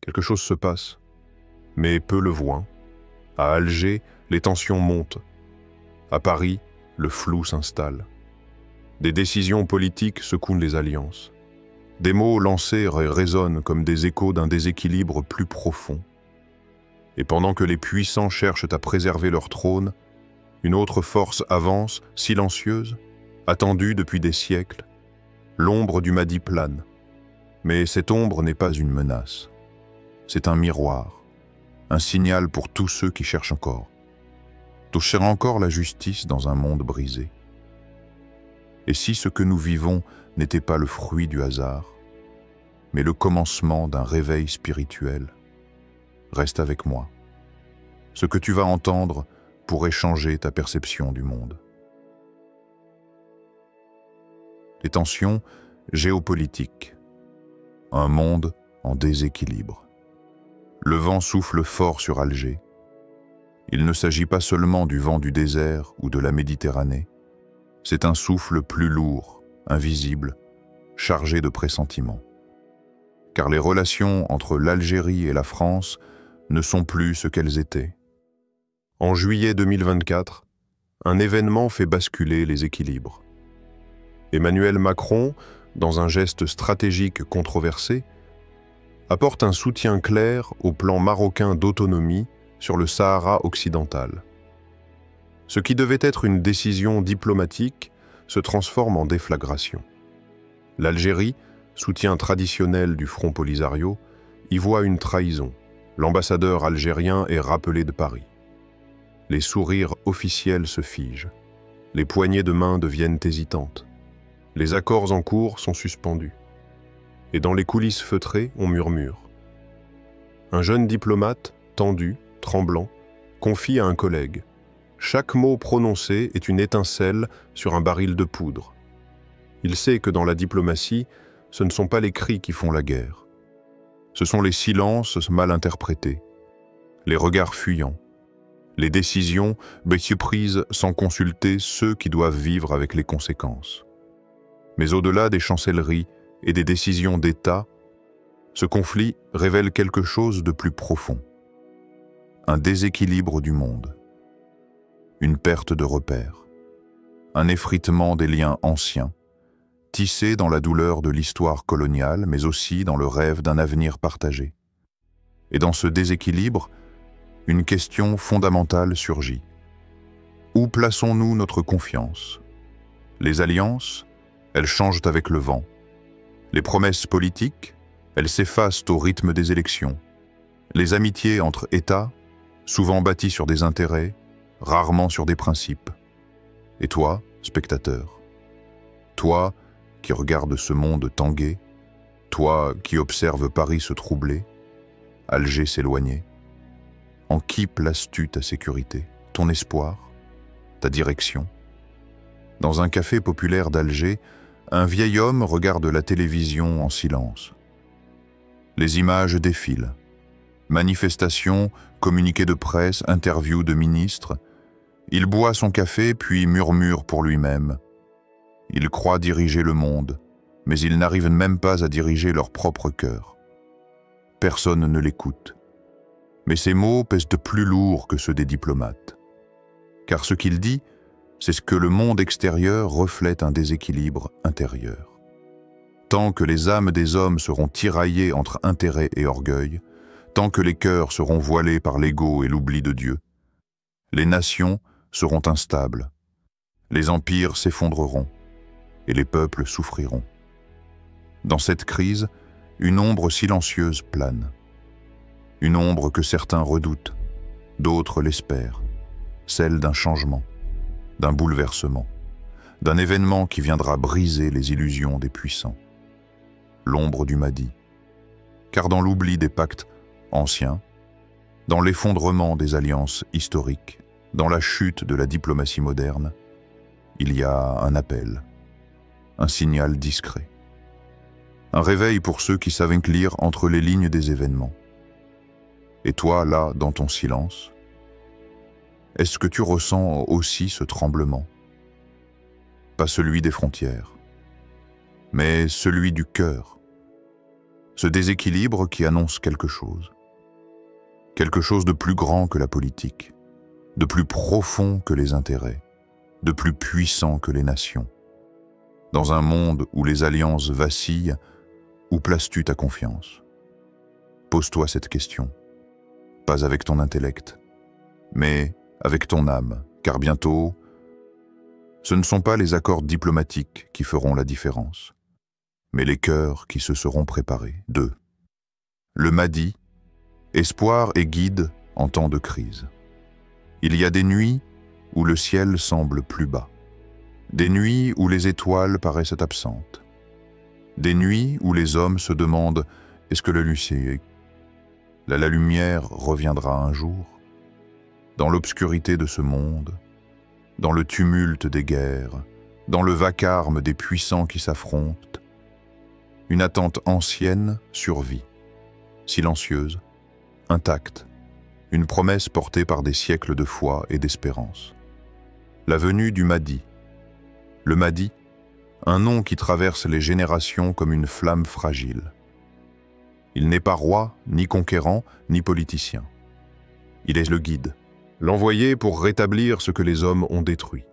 Quelque chose se passe, mais peu le voient. À Alger, les tensions montent. À Paris, le flou s'installe. Des décisions politiques secouent les alliances. Des mots lancés résonnent comme des échos d'un déséquilibre plus profond. Et pendant que les puissants cherchent à préserver leur trône, une autre force avance, silencieuse, attendue depuis des siècles. L'ombre du Mahdi plane. Mais cette ombre n'est pas une menace. C'est un miroir, un signal pour tous ceux qui cherchent encore. Toucher encore la justice dans un monde brisé. Et si ce que nous vivons n'était pas le fruit du hasard, mais le commencement d'un réveil spirituel, reste avec moi. Ce que tu vas entendre pourrait changer ta perception du monde. Les tensions géopolitiques. Un monde en déséquilibre. Le vent souffle fort sur Alger. Il ne s'agit pas seulement du vent du désert ou de la Méditerranée. C'est un souffle plus lourd, invisible, chargé de pressentiments. Car les relations entre l'Algérie et la France ne sont plus ce qu'elles étaient. En juillet 2024, un événement fait basculer les équilibres. Emmanuel Macron, dans un geste stratégique controversé, apporte un soutien clair au plan marocain d'autonomie sur le Sahara occidental. Ce qui devait être une décision diplomatique se transforme en déflagration. L'Algérie, soutien traditionnel du Front Polisario, y voit une trahison. L'ambassadeur algérien est rappelé de Paris. Les sourires officiels se figent. Les poignées de main deviennent hésitantes. Les accords en cours sont suspendus. Et dans les coulisses feutrées, on murmure. Un jeune diplomate, tendu, tremblant, confie à un collègue. Chaque mot prononcé est une étincelle sur un baril de poudre. Il sait que dans la diplomatie, ce ne sont pas les cris qui font la guerre. Ce sont les silences mal interprétés, les regards fuyants, les décisions prises sans consulter ceux qui doivent vivre avec les conséquences. Mais au-delà des chancelleries et des décisions d'État, ce conflit révèle quelque chose de plus profond. Un déséquilibre du monde, une perte de repères, un effritement des liens anciens, tissés dans la douleur de l'histoire coloniale, mais aussi dans le rêve d'un avenir partagé. Et dans ce déséquilibre, une question fondamentale surgit. Où plaçons-nous notre confiance? Les alliances, elles changent avec le vent. Les promesses politiques, elles s'effacent au rythme des élections. Les amitiés entre États, souvent bâties sur des intérêts, rarement sur des principes. Et toi, spectateur, toi qui regarde ce monde tanguer, toi qui observe Paris se troubler, Alger s'éloigner, en qui places-tu ta sécurité, ton espoir, ta direction? Dans un café populaire d'Alger, un vieil homme regarde la télévision en silence. Les images défilent. Manifestations, communiqués de presse, interviews de ministres. Il boit son café puis murmure pour lui-même. Il croit diriger le monde, mais il n'arrive même pas à diriger leur propre cœur. Personne ne l'écoute. Mais ses mots pèsent plus lourd que ceux des diplomates. Car ce qu'il dit, c'est ce que le monde extérieur reflète un déséquilibre intérieur. Tant que les âmes des hommes seront tiraillées entre intérêt et orgueil, tant que les cœurs seront voilés par l'ego et l'oubli de Dieu, les nations seront instables, les empires s'effondreront et les peuples souffriront. Dans cette crise, une ombre silencieuse plane. Une ombre que certains redoutent, d'autres l'espèrent, celle d'un changement, d'un bouleversement, d'un événement qui viendra briser les illusions des puissants. L'ombre du Mahdi. Car dans l'oubli des pactes anciens, dans l'effondrement des alliances historiques, dans la chute de la diplomatie moderne, il y a un appel, un signal discret. Un réveil pour ceux qui savent lire entre les lignes des événements. Et toi, là, dans ton silence, est-ce que tu ressens aussi ce tremblement? Pas celui des frontières, mais celui du cœur. Ce déséquilibre qui annonce quelque chose de plus grand que la politique, de plus profond que les intérêts, de plus puissant que les nations. Dans un monde où les alliances vacillent, où places-tu ta confiance? Pose-toi cette question, pas avec ton intellect, mais avec ton âme, car bientôt, ce ne sont pas les accords diplomatiques qui feront la différence, mais les cœurs qui se seront préparés. 2. Le Mahdi, espoir et guide en temps de crise. Il y a des nuits où le ciel semble plus bas, des nuits où les étoiles paraissent absentes, des nuits où les hommes se demandent « est-ce que la lumière reviendra un jour ?» Dans l'obscurité de ce monde, dans le tumulte des guerres, dans le vacarme des puissants qui s'affrontent, une attente ancienne survit, silencieuse, intacte, une promesse portée par des siècles de foi et d'espérance. La venue du Mahdi. Le Mahdi, un nom qui traverse les générations comme une flamme fragile. Il n'est pas roi, ni conquérant, ni politicien. Il est le guide, l'envoyé pour rétablir ce que les hommes ont détruit,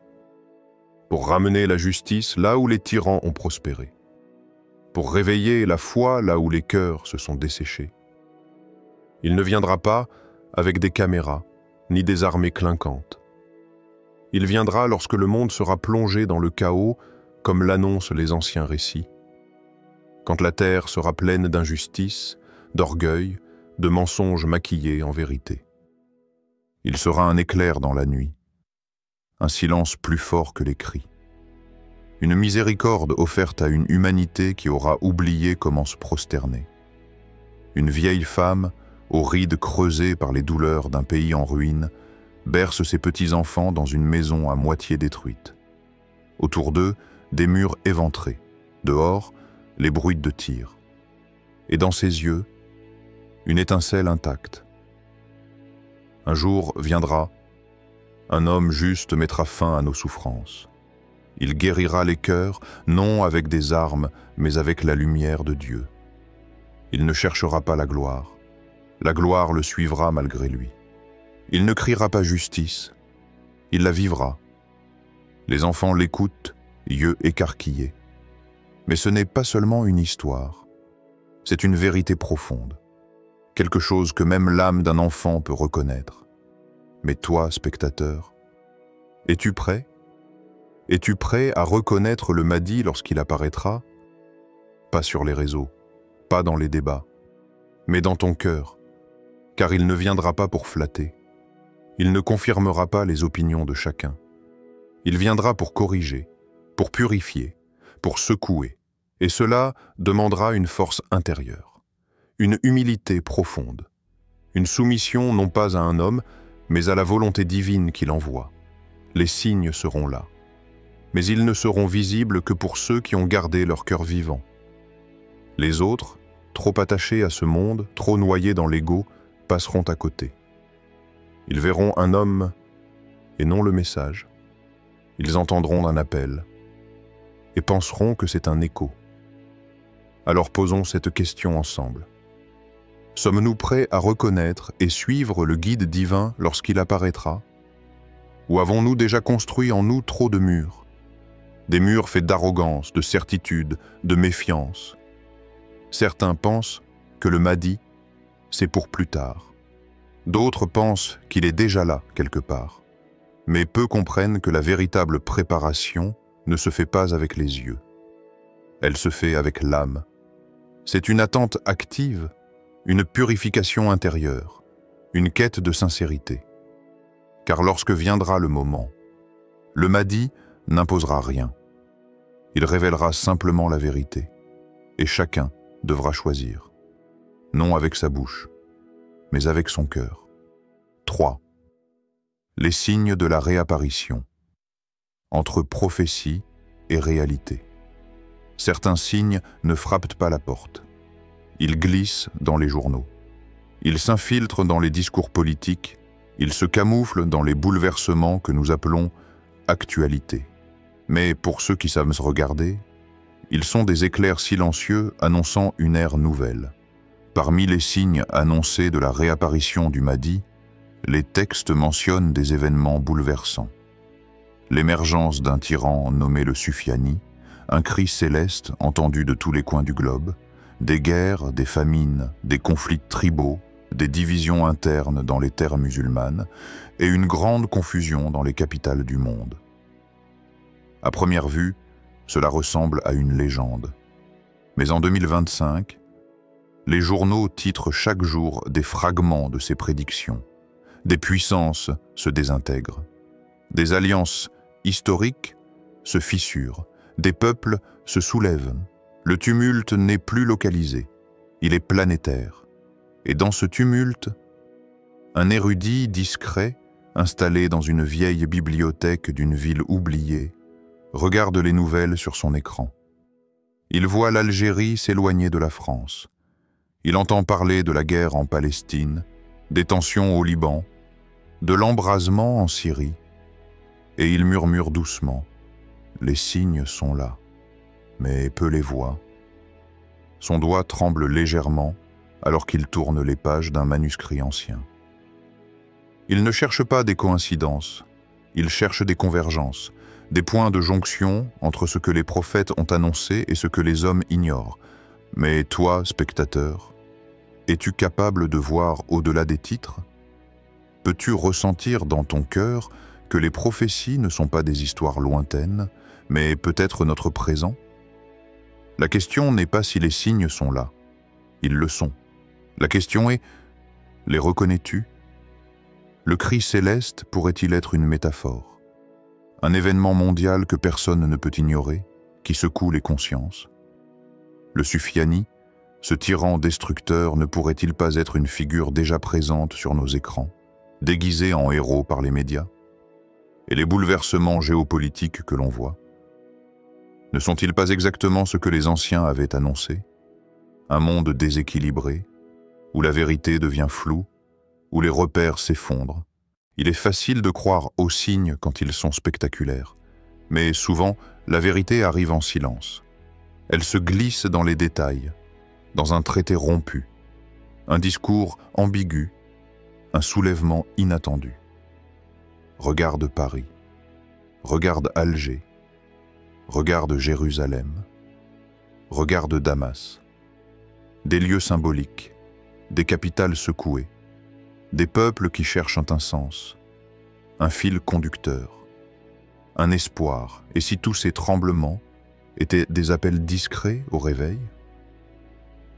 pour ramener la justice là où les tyrans ont prospéré, pour réveiller la foi là où les cœurs se sont desséchés. Il ne viendra pas avec des caméras, ni des armées clinquantes. Il viendra lorsque le monde sera plongé dans le chaos, comme l'annoncent les anciens récits. Quand la terre sera pleine d'injustice, d'orgueil, de mensonges maquillés en vérité. Il sera un éclair dans la nuit, un silence plus fort que les cris. Une miséricorde offerte à une humanité qui aura oublié comment se prosterner. Une vieille femme, aux rides creusées par les douleurs d'un pays en ruine, berce ses petits-enfants dans une maison à moitié détruite. Autour d'eux, des murs éventrés. Dehors, les bruits de tirs. Et dans ses yeux, une étincelle intacte. Un jour viendra, un homme juste mettra fin à nos souffrances. Il guérira les cœurs, non avec des armes, mais avec la lumière de Dieu. Il ne cherchera pas la gloire le suivra malgré lui. Il ne criera pas justice, il la vivra. Les enfants l'écoutent, yeux écarquillés. Mais ce n'est pas seulement une histoire, c'est une vérité profonde, quelque chose que même l'âme d'un enfant peut reconnaître. Mais toi, spectateur, es-tu prêt? Es-tu prêt à reconnaître le Mahdi lorsqu'il apparaîtra? Pas sur les réseaux, pas dans les débats, mais dans ton cœur, car il ne viendra pas pour flatter. Il ne confirmera pas les opinions de chacun. Il viendra pour corriger, pour purifier, pour secouer, et cela demandera une force intérieure, une humilité profonde, une soumission non pas à un homme, mais à la volonté divine qui l'envoie. Les signes seront là, mais ils ne seront visibles que pour ceux qui ont gardé leur cœur vivant. Les autres, trop attachés à ce monde, trop noyés dans l'ego, passeront à côté. Ils verront un homme et non le message. Ils entendront un appel et penseront que c'est un écho. Alors posons cette question ensemble. Sommes-nous prêts à reconnaître et suivre le guide divin lorsqu'il apparaîtra? Ou avons-nous déjà construit en nous trop de murs? Des murs faits d'arrogance, de certitude, de méfiance. Certains pensent que le Mahdi, c'est pour plus tard. D'autres pensent qu'il est déjà là, quelque part. Mais peu comprennent que la véritable préparation ne se fait pas avec les yeux. Elle se fait avec l'âme. C'est une attente active, une purification intérieure, une quête de sincérité. Car lorsque viendra le moment, le Mahdi n'imposera rien. Il révélera simplement la vérité, et chacun devra choisir, non avec sa bouche, mais avec son cœur. 3. Les signes de la réapparition, entre prophétie et réalité. Certains signes ne frappent pas la porte. Ils glissent dans les journaux. Ils s'infiltrent dans les discours politiques. Ils se camouflent dans les bouleversements que nous appelons actualité. Mais pour ceux qui savent se regarder, Ils sont des éclairs silencieux annonçant une ère nouvelle. Parmi les signes annoncés de la réapparition du Mahdi, les textes mentionnent des événements bouleversants. L'émergence d'un tyran nommé le Sufyani, un cri céleste entendu de tous les coins du globe, des guerres, des famines, des conflits tribaux, des divisions internes dans les terres musulmanes et une grande confusion dans les capitales du monde. À première vue, cela ressemble à une légende. Mais en 2025, les journaux titrent chaque jour des fragments de ces prédictions. Des puissances se désintègrent. Des alliances historiques se fissurent. Des peuples se soulèvent. Le tumulte n'est plus localisé. Il est planétaire. Et dans ce tumulte, un érudit discret, installé dans une vieille bibliothèque d'une ville oubliée, regarde les nouvelles sur son écran. Il voit l'Algérie s'éloigner de la France. Il entend parler de la guerre en Palestine, des tensions au Liban, de l'embrasement en Syrie, et il murmure doucement « Les signes sont là », mais peu les voit. Son doigt tremble légèrement alors qu'il tourne les pages d'un manuscrit ancien. Il ne cherche pas des coïncidences, il cherche des convergences, des points de jonction entre ce que les prophètes ont annoncé et ce que les hommes ignorent. Mais toi, spectateur, es-tu capable de voir au-delà des titres? Peux-tu ressentir dans ton cœur que les prophéties ne sont pas des histoires lointaines, mais peut-être notre présent? La question n'est pas si les signes sont là. Ils le sont. La question est, les reconnais-tu? Le cri céleste pourrait-il être une métaphore? Un événement mondial que personne ne peut ignorer, qui secoue les consciences? Le Sufyani, ce tyran destructeur, ne pourrait-il pas être une figure déjà présente sur nos écrans, déguisée en héros par les médias? Et les bouleversements géopolitiques que l'on voit, ne sont-ils pas exactement ce que les anciens avaient annoncé? Un monde déséquilibré, où la vérité devient floue, où les repères s'effondrent. Il est facile de croire aux signes quand ils sont spectaculaires, mais souvent, la vérité arrive en silence. Elle se glisse dans les détails, dans un traité rompu, un discours ambigu, un soulèvement inattendu. Regarde Paris, regarde Alger, regarde Jérusalem, regarde Damas. Des lieux symboliques, des capitales secouées, des peuples qui cherchent un sens, un fil conducteur, un espoir. Et si tous ces tremblements étaient des appels discrets au réveil?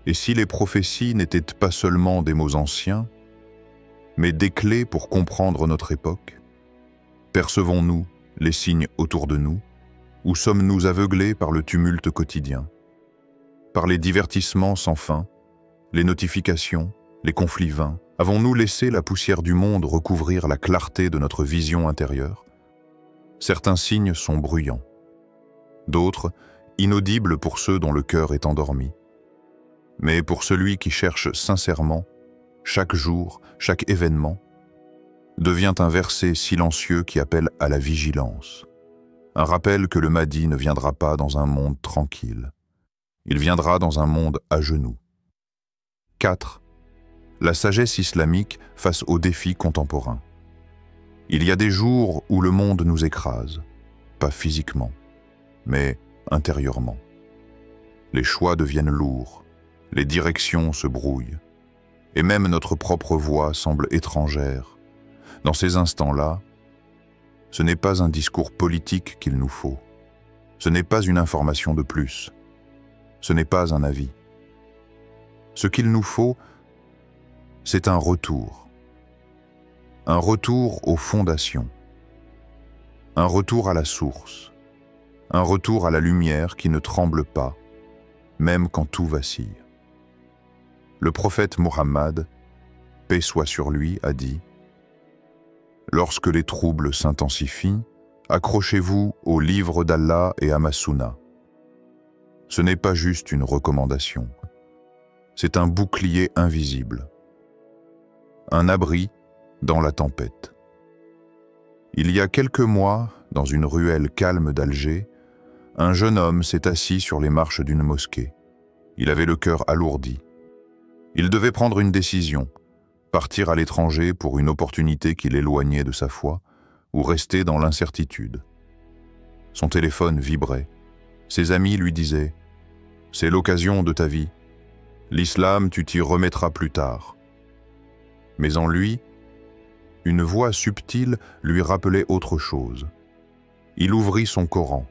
Et si les prophéties n'étaient pas seulement des mots anciens, mais des clés pour comprendre notre époque? Percevons-nous les signes autour de nous, ou sommes-nous aveuglés par le tumulte quotidien, par les divertissements sans fin, les notifications, les conflits vains? Avons-nous laissé la poussière du monde recouvrir la clarté de notre vision intérieure? Certains signes sont bruyants, d'autres inaudibles pour ceux dont le cœur est endormi. Mais pour celui qui cherche sincèrement, chaque jour, chaque événement, devient un verset silencieux qui appelle à la vigilance. Un rappel que le Mahdi ne viendra pas dans un monde tranquille. Il viendra dans un monde à genoux. 4. La sagesse islamique face aux défis contemporains. Il y a des jours où le monde nous écrase, pas physiquement, mais intérieurement. Les choix deviennent lourds, les directions se brouillent, et même notre propre voix semble étrangère. Dans ces instants-là, ce n'est pas un discours politique qu'il nous faut, ce n'est pas une information de plus, ce n'est pas un avis. Ce qu'il nous faut, c'est un retour aux fondations, un retour à la source, un retour à la lumière qui ne tremble pas, même quand tout vacille. Le prophète Mohammed, paix soit sur lui, a dit « Lorsque les troubles s'intensifient, accrochez-vous au livre d'Allah et à ma sunna. » Ce n'est pas juste une recommandation, c'est un bouclier invisible, un abri dans la tempête. Il y a quelques mois, dans une ruelle calme d'Alger, un jeune homme s'est assis sur les marches d'une mosquée. Il avait le cœur alourdi. Il devait prendre une décision, partir à l'étranger pour une opportunité qui l'éloignait de sa foi, ou rester dans l'incertitude. Son téléphone vibrait. Ses amis lui disaient « C'est l'occasion de ta vie. L'islam, tu t'y remettras plus tard. » Mais en lui, une voix subtile lui rappelait autre chose. Il ouvrit son Coran.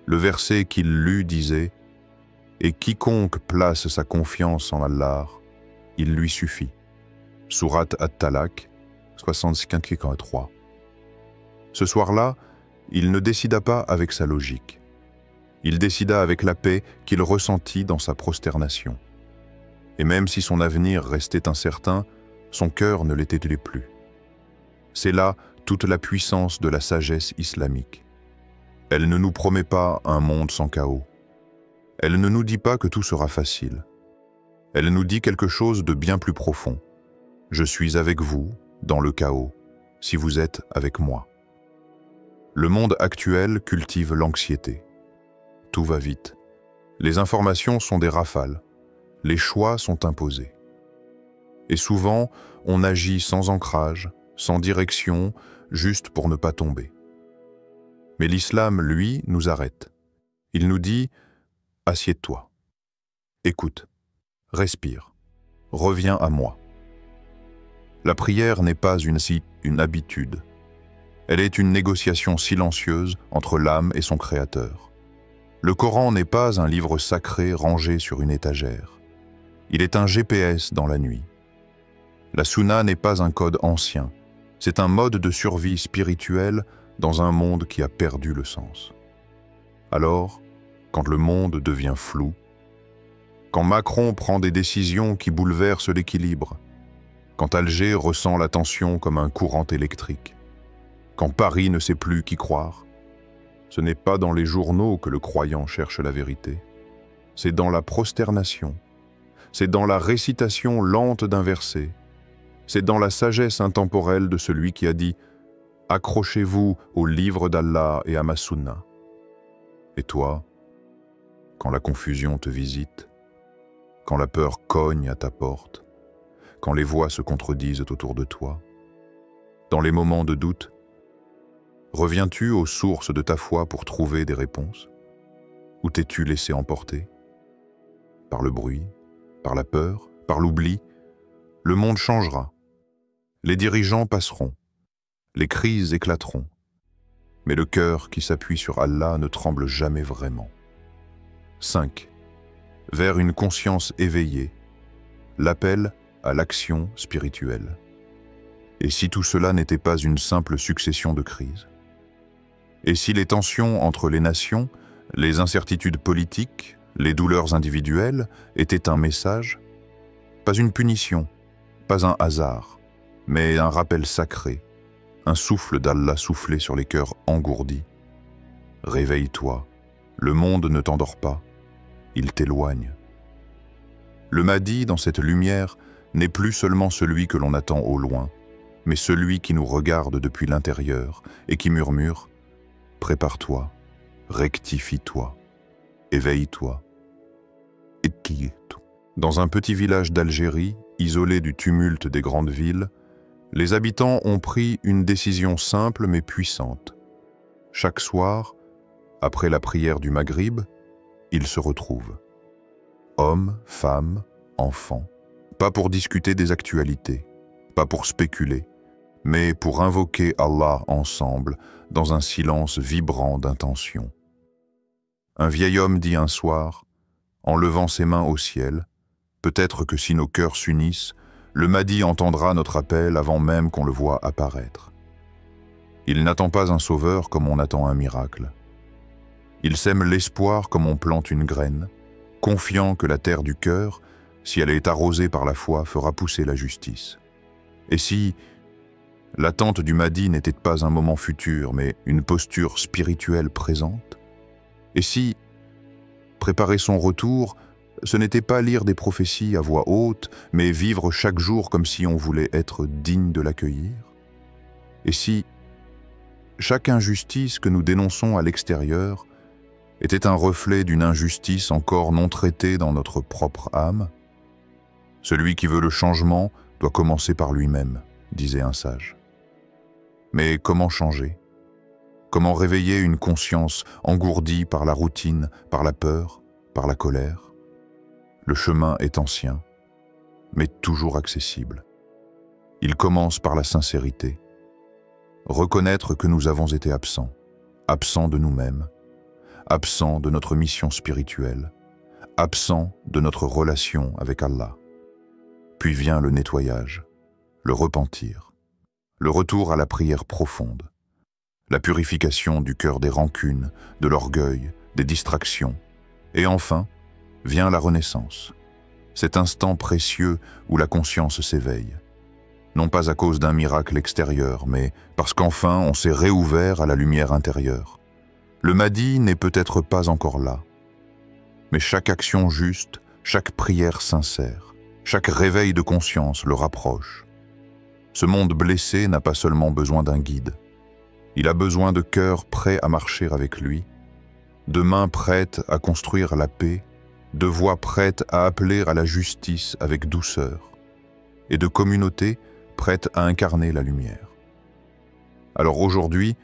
Le verset qu'il lut disait « Et quiconque place sa confiance en Allah, il lui suffit. » Sourate At-Talaq, 65-3. Ce soir-là, il ne décida pas avec sa logique. Il décida avec la paix qu'il ressentit dans sa prosternation. Et même si son avenir restait incertain, son cœur ne l'était plus. C'est là toute la puissance de la sagesse islamique. Elle ne nous promet pas un monde sans chaos. Elle ne nous dit pas que tout sera facile. Elle nous dit quelque chose de bien plus profond. Je suis avec vous, dans le chaos, si vous êtes avec moi. Le monde actuel cultive l'anxiété. Tout va vite. Les informations sont des rafales. Les choix sont imposés. Et souvent, on agit sans ancrage, sans direction, juste pour ne pas tomber. Mais l'islam, lui, nous arrête. Il nous dit « Assieds-toi. Écoute. Respire. Reviens à moi. » La prière n'est pas une habitude. Elle est une négociation silencieuse entre l'âme et son Créateur. Le Coran n'est pas un livre sacré rangé sur une étagère. Il est un GPS dans la nuit. La Sunna n'est pas un code ancien. C'est un mode de survie spirituelle dans un monde qui a perdu le sens. Alors, quand le monde devient flou, quand Macron prend des décisions qui bouleversent l'équilibre, quand Alger ressent la tension comme un courant électrique, quand Paris ne sait plus qui croire, ce n'est pas dans les journaux que le croyant cherche la vérité. C'est dans la prosternation, c'est dans la récitation lente d'un verset, c'est dans la sagesse intemporelle de celui qui a dit « Accrochez-vous au livre d'Allah et à ma sunna ». Et toi, quand la confusion te visite, quand la peur cogne à ta porte, quand les voix se contredisent autour de toi, dans les moments de doute, reviens-tu aux sources de ta foi pour trouver des réponses? Ou t'es-tu laissé emporter? Par le bruit, par la peur, par l'oubli, le monde changera. Les dirigeants passeront, les crises éclateront, mais le cœur qui s'appuie sur Allah ne tremble jamais vraiment. 5. Vers une conscience éveillée, l'appel à l'action spirituelle. Et si tout cela n'était pas une simple succession de crises? Et si les tensions entre les nations, les incertitudes politiques, les douleurs individuelles étaient un message? Pas une punition, pas un hasard, mais un rappel sacré, un souffle d'Allah soufflé sur les cœurs engourdis. Réveille-toi, le monde ne t'endort pas, il t'éloigne. Le Mahdi, dans cette lumière, n'est plus seulement celui que l'on attend au loin, mais celui qui nous regarde depuis l'intérieur et qui murmure « Prépare-toi, rectifie-toi, éveille-toi. » Dans un petit village d'Algérie, isolé du tumulte des grandes villes, les habitants ont pris une décision simple mais puissante. Chaque soir, après la prière du Maghrib, ils se retrouvent. Hommes, femmes, enfants. Pas pour discuter des actualités, pas pour spéculer, mais pour invoquer Allah ensemble dans un silence vibrant d'intention. Un vieil homme dit un soir, en levant ses mains au ciel, peut-être que si nos cœurs s'unissent, le Mahdi entendra notre appel avant même qu'on le voie apparaître. Il n'attend pas un sauveur comme on attend un miracle. Il sème l'espoir comme on plante une graine, confiant que la terre du cœur, si elle est arrosée par la foi, fera pousser la justice. Et si l'attente du Mahdi n'était pas un moment futur, mais une posture spirituelle présente? Et si préparer son retour, ce n'était pas lire des prophéties à voix haute, mais vivre chaque jour comme si on voulait être digne de l'accueillir? Et si chaque injustice que nous dénonçons à l'extérieur était un reflet d'une injustice encore non traitée dans notre propre âme? Celui qui veut le changement doit commencer par lui-même, disait un sage. Mais comment changer? Comment réveiller une conscience engourdie par la routine, par la peur, par la colère? Le chemin est ancien, mais toujours accessible. Il commence par la sincérité. Reconnaître que nous avons été absents, absents de nous-mêmes, absents de notre mission spirituelle, absents de notre relation avec Allah. Puis vient le nettoyage, le repentir, le retour à la prière profonde, la purification du cœur des rancunes, de l'orgueil, des distractions, et enfin vient la renaissance, cet instant précieux où la conscience s'éveille, non pas à cause d'un miracle extérieur, mais parce qu'enfin on s'est réouvert à la lumière intérieure. Le Mahdi n'est peut-être pas encore là, mais chaque action juste, chaque prière sincère, chaque réveil de conscience le rapproche. Ce monde blessé n'a pas seulement besoin d'un guide, il a besoin de cœurs prêts à marcher avec lui, de mains prêtes à construire la paix, de voix prêtes à appeler à la justice avec douceur, et de communautés prêtes à incarner la lumière. Alors aujourd'hui,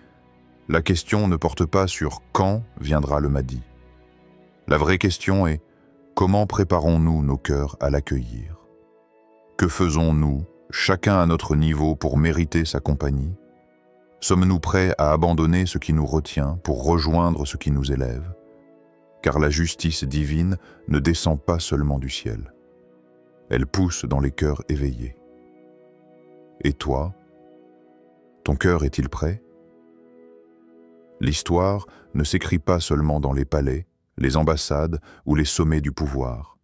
la question ne porte pas sur quand viendra le Mahdi. La vraie question est comment préparons-nous nos cœurs à l'accueillir? Que faisons-nous, chacun à notre niveau, pour mériter sa compagnie? Sommes-nous prêts à abandonner ce qui nous retient pour rejoindre ce qui nous élève? Car la justice divine ne descend pas seulement du ciel. Elle pousse dans les cœurs éveillés. Et toi, ton cœur est-il prêt? L'histoire ne s'écrit pas seulement dans les palais, les ambassades ou les sommets du pouvoir.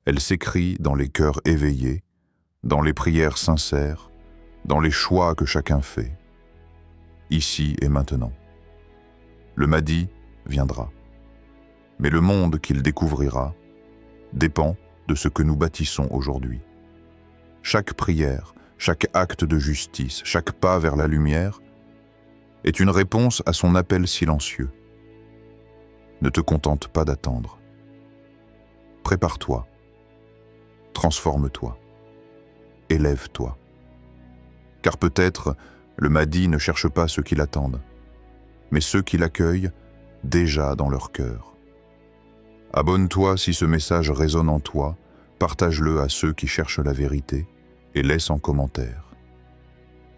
Elle s'écrit dans les cœurs éveillés, dans les prières sincères, dans les choix que chacun fait. Ici et maintenant. Le Mahdi viendra. Mais le monde qu'il découvrira dépend de ce que nous bâtissons aujourd'hui. Chaque prière, chaque acte de justice, chaque pas vers la lumière est une réponse à son appel silencieux. Ne te contente pas d'attendre. Prépare-toi. Transforme-toi. Élève-toi. Car peut-être le Mahdi ne cherche pas ceux qui l'attendent, mais ceux qui l'accueillent déjà dans leur cœur. Abonne-toi si ce message résonne en toi, partage-le à ceux qui cherchent la vérité et laisse en commentaire.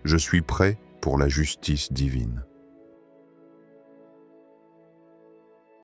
Je suis prêt pour la justice divine.